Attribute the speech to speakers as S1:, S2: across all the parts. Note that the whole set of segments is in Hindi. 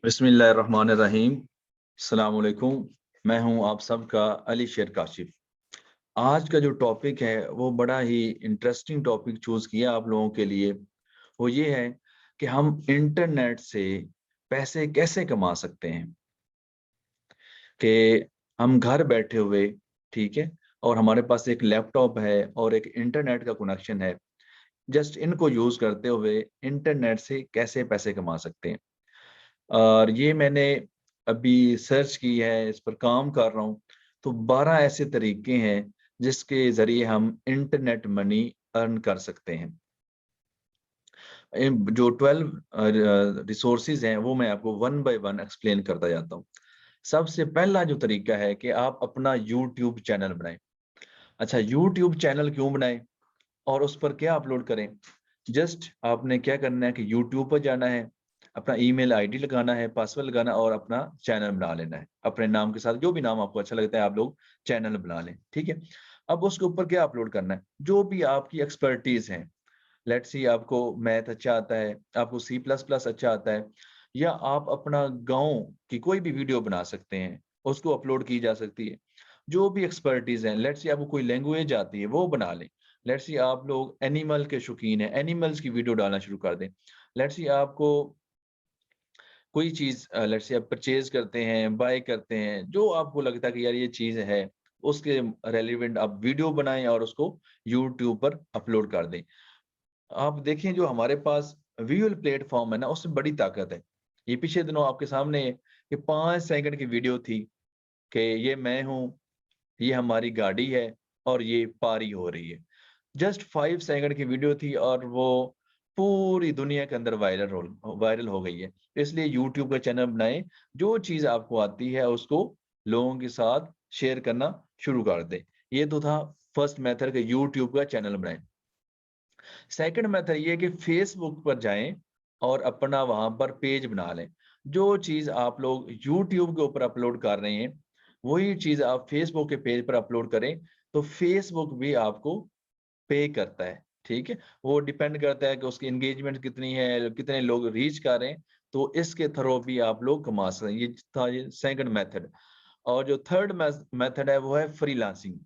S1: बिस्मिल्लाहिर्रहमानिर्रहीम। अस्सलाम वालेकुम। मैं हूं आप सबका अली शेर काशिफ। आज का जो टॉपिक है वो बड़ा ही इंटरेस्टिंग टॉपिक चूज किया आप लोगों के लिए। वो ये है कि हम इंटरनेट से पैसे कैसे कमा सकते हैं। कि हम घर बैठे हुए, ठीक है, और हमारे पास एक लैपटॉप है और एक इंटरनेट का कनेक्शन है। जस्ट इनको यूज करते हुए इंटरनेट से कैसे पैसे कमा सकते हैं। और ये मैंने अभी सर्च की है, इस पर काम कर रहा हूँ। तो 12 ऐसे तरीके हैं जिसके ज़रिए हम इंटरनेट मनी अर्न कर सकते हैं। जो 12 रिसोर्सेज हैं वो मैं आपको वन बाय वन एक्सप्लेन करता जाता हूँ। सबसे पहला जो तरीका है कि आप अपना यूट्यूब चैनल बनाएं। अच्छा, यूट्यूब चैनल क्यों बनाएं और उस पर क्या अपलोड करें? जस्ट आपने क्या करना है कि यूट्यूब पर जाना है, अपना ईमेल आईडी लगाना है, पासवर्ड लगाना और अपना चैनल बना लेना है। अपने नाम के साथ जो भी नाम आपको अच्छा लगता है आप लोग चैनल बना लें, ठीक है? अब उसके ऊपर क्या अपलोड करना है? जो भी आपकी एक्सपर्टीज़ है। लेट्स सी आपको मैथ अच्छा आता है, आपको सी प्लस प्लस अच्छा आता है, या आप अपना गाँव की कोई भी वीडियो बना सकते हैं, उसको अपलोड की जा सकती है। जो भी एक्सपर्टीज़ है, लेट्स सी आपको कोई लैंग्वेज आती है, वो बना लें। लेट्स सी आप लोग एनिमल के शौकीन हैं, एनिमल्स की वीडियो डालना शुरू कर दें। लेट्स सी आपको कोई चीज़ लेट्स से आप परचेज़ करते हैं, बाय करते हैं, जो आपको लगता है कि यार ये चीज़ है, उसके रेलेवेंट आप वीडियो बनाएँ और उसको यूट्यूब पर अपलोड कर दें। आप देखें जो हमारे पास विजुअल प्लेटफ़ॉर्म है ना, उसमें बड़ी ताकत है। ये पिछले दिनों आपके सामने है कि 5 सेकंड की वीडियो थी कि ये मैं हूँ, ये हमारी गाड़ी है और ये पारी हो रही है। जस्ट 5 सेकंड की वीडियो थी और वो पूरी दुनिया के अंदर वायरल हो गई है। इसलिए यूट्यूब का चैनल बनाएँ, जो चीज़ आपको आती है उसको लोगों के साथ शेयर करना शुरू कर दें। ये तो था फर्स्ट मेथड कि यूट्यूब का चैनल बनाएँ। सेकंड मेथड ये है कि फेसबुक पर जाएँ और अपना वहाँ पर पेज बना लें। जो चीज़ आप लोग यूट्यूब के ऊपर अपलोड कर रहे हैं, वही चीज़ आप फेसबुक के पेज पर अपलोड करें, तो फेसबुक भी आपको पे करता है, ठीक है? वो डिपेंड करता है कि उसकी एंगेजमेंट कितनी है, कितने लोग रीच कर रहे हैं, तो इसके थ्रू भी आप लोग कमा सकते हैं। ये था ये सेकंड मेथड। और जो थर्ड मेथड है वो है फ्रीलांसिंग।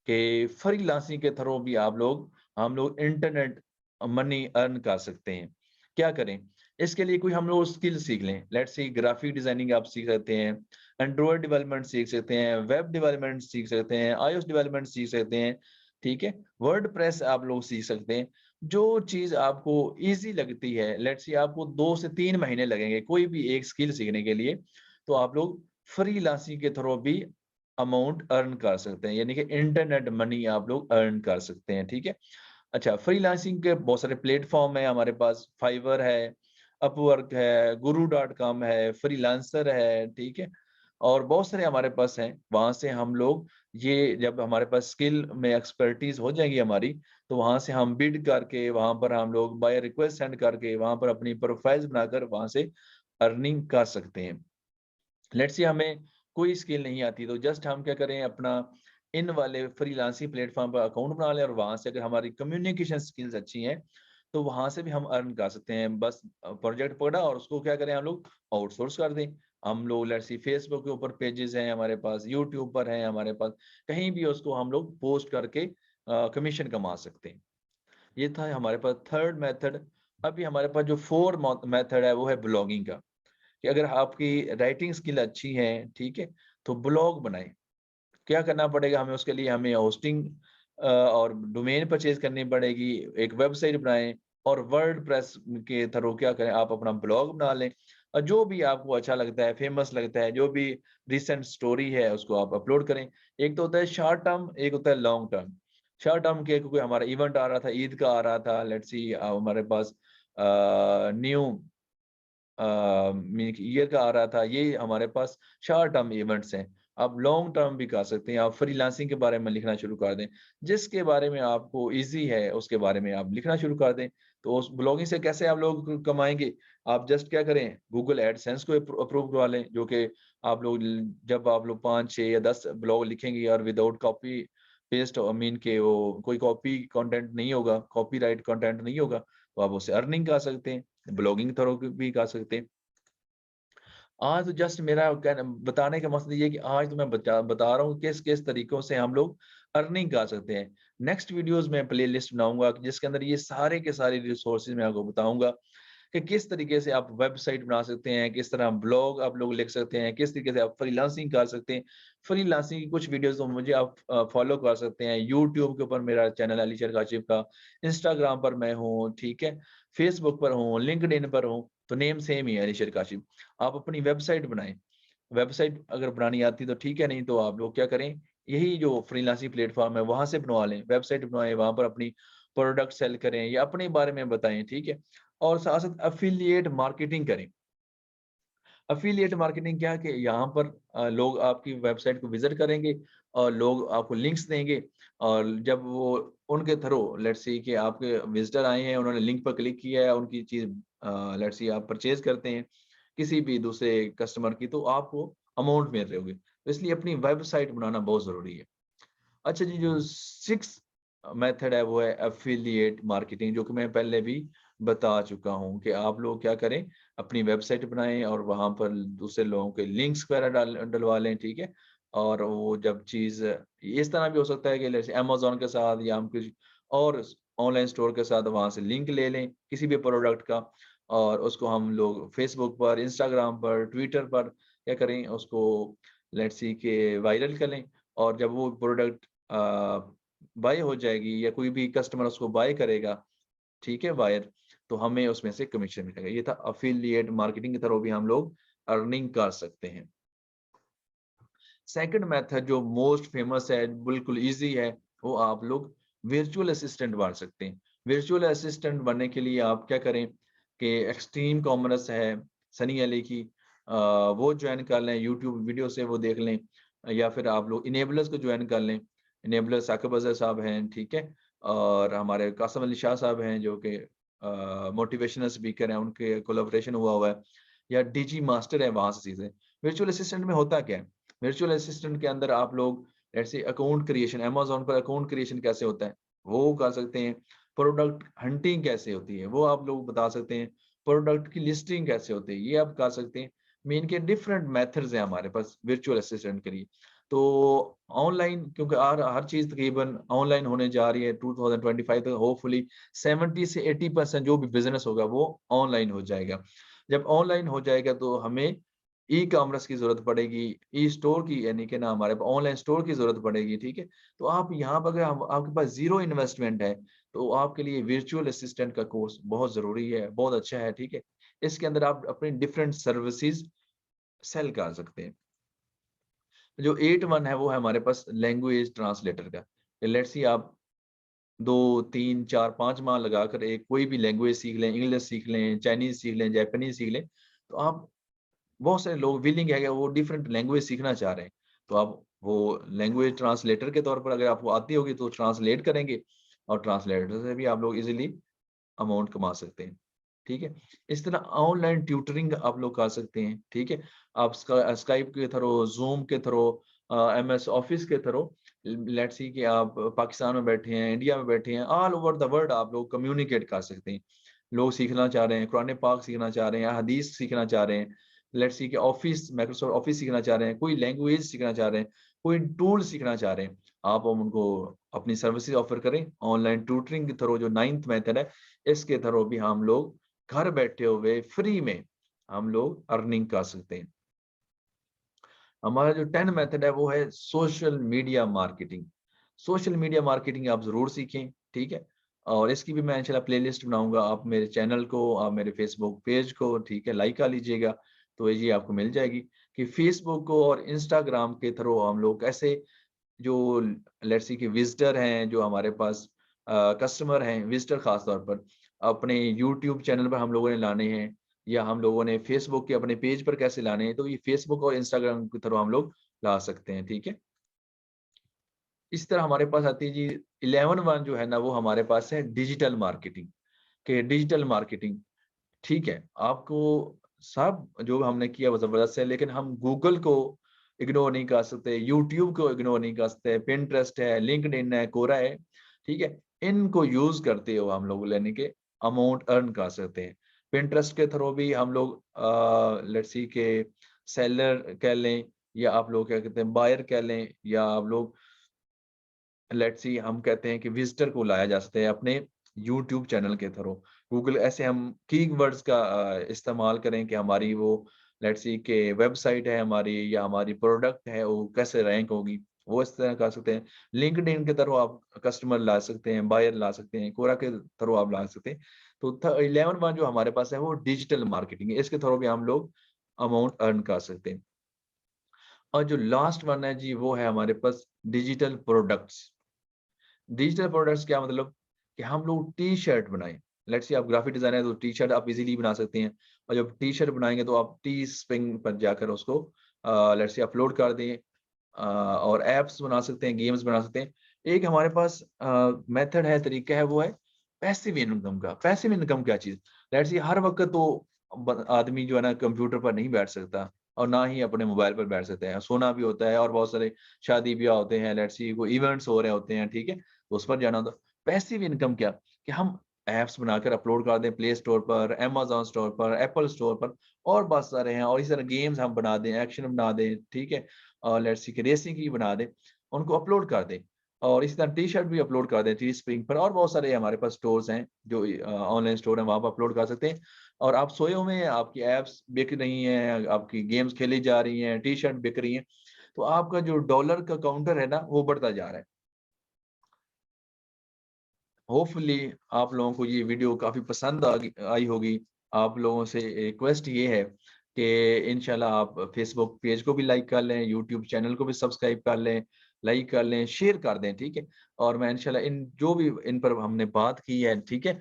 S1: कि फ्रीलांसिंग के थ्रू भी हम लोग इंटरनेट मनी अर्न कर सकते हैं। क्या करें? इसके लिए कोई हम लोग स्किल सीख लें। लेट्स से ग्राफिक डिजाइनिंग आप सीख सकते हैं, एंड्रॉयड डेवलपमेंट सीख सकते हैं, वेब डेवलपमेंट सीख सकते हैं, आईओएस डेवलपमेंट सीख सकते हैं, ठीक है? वर्डप्रेस आप लोग सीख सकते हैं। जो चीज़ आपको ईज़ी लगती है, लेट्स से आपको 2 से 3 महीने लगेंगे कोई भी एक स्किल सीखने के लिए, तो आप लोग फ्रीलांसिंग के थ्रू भी अमाउंट अर्न कर सकते हैं, यानी कि इंटरनेट मनी आप लोग अर्न कर सकते हैं, ठीक है? अच्छा, फ्रीलांसिंग के बहुत सारे प्लेटफ़ॉर्म हैं हमारे पास, फाइवर है, अपवर्क है, गुरु डॉट कॉम है, फ्रीलांसर है, ठीक है? और बहुत सारे हमारे पास हैं, वहाँ से हम लोग ये जब हमारे पास स्किल में एक्सपर्टीज़ हो जाएगी हमारी, तो वहाँ से हम बिड करके, वहाँ पर हम लोग बाय रिक्वेस्ट सेंड करके, वहाँ पर अपनी प्रोफाइल्स बनाकर वहाँ से अर्निंग कर सकते हैं। लेट्स से हमें कोई स्किल नहीं आती तो जस्ट हम क्या करें, अपना इन वाले फ्रीलांसिंग प्लेटफॉर्म पर अकाउंट बना लें और वहां से अगर हमारी कम्युनिकेशन स्किल्स अच्छी हैं तो वहां से भी हम अर्न कर सकते हैं। बस प्रोजेक्ट पकड़ा और उसको क्या करें, हम लोग आउटसोर्स कर दें। हम लोग लेट्स सी फेसबुक के ऊपर पेजेस हैं हमारे पास, यूट्यूब पर हैं हमारे पास, कहीं भी उसको हम लोग पोस्ट करके कमीशन कमा सकते हैं। ये था हमारे पास थर्ड मेथड। अभी हमारे पास जो फोर्थ मेथड है वो है ब्लॉगिंग का। कि अगर आपकी राइटिंग स्किल अच्छी है, ठीक है, तो ब्लॉग बनाएं। क्या करना पड़ेगा हमें उसके लिए, हमें होस्टिंग और डोमेन परचेज करनी पड़ेगी, एक वेबसाइट बनाएं और वर्डप्रेस के थ्रू क्या करें, आप अपना ब्लॉग बना लें और जो भी आपको अच्छा लगता है, फेमस लगता है, जो भी रिसेंट स्टोरी है उसको आप अपलोड करें। एक तो होता है शॉर्ट टर्म, एक होता है लॉन्ग टर्म। शॉर्ट टर्म के कोई हमारा इवेंट आ रहा था, ईद का आ रहा था, लेट्स सी हमारे पास न्यू मीन ईयर का आ रहा था, ये हमारे पास शॉर्ट टर्म इवेंट्स हैं। आप लॉन्ग टर्म भी कर सकते हैं, आप फ्रीलांसिंग के बारे में लिखना शुरू कर दें। जिसके बारे में आपको ईज़ी है, उसके बारे में आप लिखना शुरू कर दें। तो उस ब्लॉगिंग से कैसे आप लोग कमाएँगे? आप जस्ट क्या करें, गूगल एडसेंस को अप्रूव करवा लें, जो कि आप लोग जब आप लोग 5, 6 या 10 ब्लॉग लिखेंगे और विदाउट कॉपी पेस्ट मीन के वो कोई कॉपी कंटेंट नहीं होगा, कॉपीराइट कंटेंट नहीं होगा, तो आप उससे अर्निंग कर सकते हैं। ब्लॉगिंग थ्रू भी कर सकते हैं। आज तो जस्ट मेरा बताने का मकसद ये है कि आज तो मैं बता रहा हूँ किस किस तरीकों से हम लोग अर्निंग कर सकते हैं। नेक्स्ट वीडियोस में प्लेलिस्ट बनाऊंगा जिसके अंदर ये सारे के सारे रिसोर्सेज मैं आपको बताऊंगा कि किस तरीके से आप वेबसाइट बना सकते हैं, किस तरह ब्लॉग आप लोग लिख सकते हैं, किस तरीके से आप फ्रीलांसिंग कर सकते हैं। फ्रीलांसिंग की कुछ वीडियोस तो मुझे आप फॉलो कर सकते हैं। यूट्यूब के ऊपर मेरा चैनल अलीशर काशिफ का, इंस्टाग्राम पर मैं हूँ, ठीक है, फेसबुक पर हूँ, लिंक्डइन पर हूँ, तो नेम सेम ही है अलीशर काशिफ। आप अपनी वेबसाइट बनाएं। वेबसाइट अगर बनानी आती तो ठीक है, नहीं तो आप लोग क्या करें, यही जो फ्रीलांसिंग प्लेटफॉर्म है वहां से बनवा लें, वेबसाइट बनवाएं, वहां पर अपनी प्रोडक्ट सेल करें या अपने बारे में बताएं, ठीक है। और साथ साथ एफिलिएट मार्केटिंग करें। एफिलिएट मार्केटिंग क्या है कि यहाँ पर लोग आपकी वेबसाइट को विजिट करेंगे और लोग आपको लिंक्स देंगे, और जब वो उनके थ्रू लेट्स सी कि आपके विजिटर आए हैं, उन्होंने लिंक पर क्लिक किया है, उनकी चीज लेट्स सी आप परचेज करते हैं किसी भी दूसरे कस्टमर की, तो आपको अमाउंट मिल रहे होगे। तो इसलिए अपनी वेबसाइट बनाना बहुत जरूरी है। अच्छा जी, जो सिक्स मेथड है वो है एफिलिएट मार्केटिंग, जो कि मैं पहले भी बता चुका हूँ कि आप लोग क्या करें, अपनी वेबसाइट बनाएं और वहां पर दूसरे लोगों के लिंक्स वगैरह डलवा लें, ठीक है। और वो जब चीज इस तरह भी हो सकता है कि जैसे अमेजोन के साथ या हम कुछ और ऑनलाइन स्टोर के साथ वहां से लिंक ले लें किसी भी प्रोडक्ट का, और उसको हम लोग फेसबुक पर, इंस्टाग्राम पर, ट्विटर पर क्या करें, उसको लेट्स सी के वायरल कर लें। और जब वो प्रोडक्ट बाय हो जाएगी या कोई भी कस्टमर उसको बाय करेगा, ठीक है, बायर, तो हमें उसमें से कमीशन मिलेगा। ये था अफिलिएट मार्केटिंग की तरह भी हम लोग अर्निंग कर सकते हैं। सेकंड मेथड जो मोस्ट फेमस है, बिल्कुल इजी है, वो आप लोग वर्चुअल असिस्टेंट बन सकते हैं। वर्चुअल असिस्टेंट बनने के लिए आप क्या करें कि एक्सट्रीम कॉमर्स है सनी अली की, वो ज्वाइन कर लें, यूट्यूब वीडियो से वो देख लें, या फिर आप लोग इनेबलर्स को ज्वाइन कर लें। इनेबलर साकिब अजहर साहब हैं, ठीक है, और हमारे कासम अली शाह साहब हैं जो कि मोटिवेशनल स्पीकर हैं, उनके कोलैबोरेशन हुआ है, या डीजी मास्टर है, वहां से सीखें। वर्चुअल असिस्टेंट में होता क्या है, वर्चुअल असिस्टेंट के अंदर आप लोग जैसे अकाउंट क्रिएशन, अमेज़न पर अकाउंट क्रिएशन कैसे होता है, वो कर सकते हैं। प्रोडक्ट हंटिंग कैसे होती है, वो आप लोग बता सकते हैं। प्रोडक्ट की लिस्टिंग कैसे होती है, ये आप कर सकते हैं। मीन के डिफरेंट मेथड्स हैं हमारे पास वर्चुअल असिस्टेंट के लिए। तो ऑनलाइन, क्योंकि हर चीज़ तकरीबन ऑनलाइन होने जा रही है 2025 तक, होपफुली 70 से 80% जो भी बिज़नेस होगा वो ऑनलाइन हो जाएगा। जब ऑनलाइन हो जाएगा तो हमें ई कॉमर्स की जरूरत पड़ेगी, ई स्टोर की, यानी कि ना हमारे पास ऑनलाइन स्टोर की जरूरत पड़ेगी, ठीक है। तो आप यहाँ पर अगर आपके पास जीरो इन्वेस्टमेंट है तो आपके लिए वर्चुअल असिस्टेंट का कोर्स बहुत जरूरी है, बहुत अच्छा है, ठीक है। इसके अंदर आप अपनी डिफरेंट सर्विसेज सेल कर सकते हैं। जो 8 1 है वो है हमारे पास लैंग्वेज ट्रांसलेटर का। लेट्स सी आप 2 3 4 5 माह लगाकर एक कोई भी लैंग्वेज सीख लें, इंग्लिश सीख लें, चाइनीज सीख लें, जापानीज सीख लें, तो आप, बहुत सारे लोग विलिंग है कि वो डिफरेंट लैंग्वेज सीखना चाह रहे हैं, तो आप वो लैंग्वेज ट्रांसलेटर के तौर पर अगर आपको आती होगी तो ट्रांसलेट करेंगे, और ट्रांसलेटर से भी आप लोग इजीली अमाउंट कमा सकते हैं, ठीक है। इस तरह ऑनलाइन ट्यूटरिंग आप लोग कर सकते हैं, ठीक है। आप स्काइप के थ्रू, जूम के थ्रू, एमएस ऑफिस के थ्रू, लेट्स सी कि आप पाकिस्तान में बैठे हैं, इंडिया में बैठे हैं, ऑल ओवर द वर्ल्ड आप लोग कम्युनिकेट कर सकते हैं। लोग सीखना चाह रहे हैं, कुरान पाक सीखना चाह रहे हैं, हदीस सीखना चाह रहे हैं, लेट्स सी कि ऑफिस, माइक्रोसॉफ्ट ऑफिस सीखना चाह रहे हैं, कोई लैंग्वेज सीखना चाह रहे हैं, कोई टूल सीखना चाह रहे हैं, आप उनको अपनी सर्विसेज ऑफर करें ऑनलाइन ट्यूटरिंग के थ्रू। जो 9th मेथड है, इसके थ्रू भी हम लोग घर बैठे हुए फ्री में हम लोग अर्निंग कर सकते हैं। हमारा जो 10 मेथड है वो है social media marketing. Social media marketing आप जरूर सीखें, ठीक है। और इसकी भी मैं इंशाल्लाह प्लेलिस्ट बनाऊंगा, आप मेरे चैनल को, आप मेरे फेसबुक पेज को, ठीक है, लाइक कर लीजिएगा, तो ये आपको मिल जाएगी कि फेसबुक को और इंस्टाग्राम के थ्रू हम लोग कैसे, जो लेट्स सी कि विजिटर हैं, जो हमारे पास कस्टमर हैं, विजिटर खास तौर पर अपने यूट्यूब चैनल पर हम लोगों ने लाने हैं, या हम लोगों ने फेसबुक के अपने पेज पर कैसे लाने हैं, तो ये फेसबुक और इंस्टाग्राम की तरह हम लोग ला सकते हैं, ठीक है। इस तरह हमारे पास आती है जी 11 1 जो है ना, वो हमारे पास है डिजिटल मार्केटिंग के, डिजिटल मार्केटिंग, ठीक है। आपको सब जो हमने किया वो जबरदस्त है, लेकिन हम गूगल को इग्नोर नहीं कर सकते, यूट्यूब को इग्नोर नहीं कर सकते, पिंटरेस्ट है, लिंक्डइन है, कोरा है, ठीक है। इनको यूज करते हो हम लोग लेने के अमाउंट अर्न कर सकते हैं। पिंटरेस्ट के थ्रू भी हम लोग लेट्स सी के सेलर कह लें या आप लोग क्या कहते हैं बायर कह लें या आप लोग लेट्स सी हम कहते हैं कि विजिटर को लाया जा सकता है अपने यूट्यूब चैनल के थ्रू। गूगल ऐसे हम कीवर्ड्स का इस्तेमाल करें कि हमारी वो लेट्स सी कि वेबसाइट है हमारी या हमारी प्रोडक्ट है वो कैसे रैंक होगी, वो इस तरह कर सकते हैं। लिंक्डइन के थ्रू आप कस्टमर ला सकते हैं, बायर ला सकते हैं, कोरा के थ्रू आप ला सकते हैं। तो 11 वन जो हमारे पास है वो डिजिटल मार्केटिंग है, इसके थ्रू भी हम लोग अमाउंट अर्न कर सकते हैं। और जो लास्ट वन है जी वो है हमारे पास डिजिटल प्रोडक्ट्स। डिजिटल प्रोडक्ट्स क्या मतलब कि हम लोग टी-शर्ट बनाएँ। लेट्स से आप ग्राफिक डिज़ाइनर हैं तो टी-शर्ट आप इज़िली बना सकते हैं और जब टी-शर्ट बनाएँगे तो आप टी स्प्रिंग पर जाकर उसको लेट्स से अपलोड कर दें और ऐप्स बना सकते हैं, गेम्स बना सकते हैं। एक हमारे पास मेथड है, तरीका है वो है पैसिव इनकम का। पैसिव इनकम क्या चीज़? लेट्स से हर वक़्त तो आदमी जो है ना कंप्यूटर पर नहीं बैठ सकता और ना ही अपने मोबाइल पर बैठ सकते हैं। सोना भी होता है और बहुत सारे शादी-ब्याह होते हैं, लेट्स से कोई इवेंट्स हो रहे होते हैं, ठीक है? तो उस पर जाना होता है। पैसिव इनकम क्या? कि हम ऐप्स बनाकर अपलोड कर दें प्ले स्टोर पर, अमेज़न स्टोर पर, एप्पल स्टोर पर और बहुत सारे हैं और इसी तरह गेम्स हम बना दें, एक्शन बना दें, ठीक है? लेट्स सी कि रेसिंग की बना दें, उनको अपलोड कर दें और इसी तरह टी-शर्ट भी अपलोड कर दें टी स्प्रिंग पर और बहुत सारे हमारे पास स्टोर्स हैं जो ऑनलाइन स्टोर हैं, वहाँ पर अपलोड कर सकते हैं और आप सोए हुए हैं, आपकी ऐप्स बिक रही हैं, आपकी गेम्स खेली जा रही हैं, टी-शर्ट बिक रही हैं, तो आपका जो डॉलर का काउंटर है ना, वो बढ़ता जा रहा है। होपफुली आप लोगों को ये वीडियो काफ़ी पसंद आई होगी। आप लोगों से रिक्वेस्ट ये है कि इंशाल्लाह आप फ़ेसबुक पेज को भी लाइक कर लें, यूट्यूब चैनल को भी सब्सक्राइब कर लें, लाइक कर लें, शेयर कर दें, ठीक है? और मैं इंशाल्लाह इन जो भी इन पर हमने बात की है, ठीक है?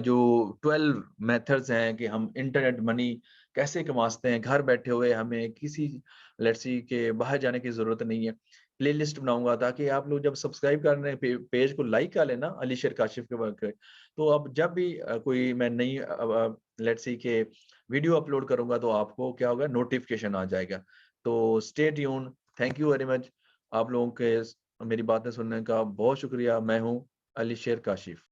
S1: जो 12 मेथड्स हैं कि हम इंटरनेट मनी कैसे कमा सकते हैं, घर बैठे हुए हमें किसी लेट्स सी के बाहर जाने की ज़रूरत नहीं है। प्लेलिस्ट बनाऊँगा ताकि आप लोग जब सब्सक्राइब करने पेज को लाइक कर लेना अली शेर काशिफ के वर्क के, तो अब जब भी कोई मैं नई लेट्स सी के वीडियो अपलोड करूँगा तो आपको क्या होगा नोटिफ़िकेशन आ जाएगा। तो stay tuned, thank you very much. आप लोगों के मेरी बातें सुनने का बहुत शुक्रिया। मैं हूँ अली शेर काशिफ।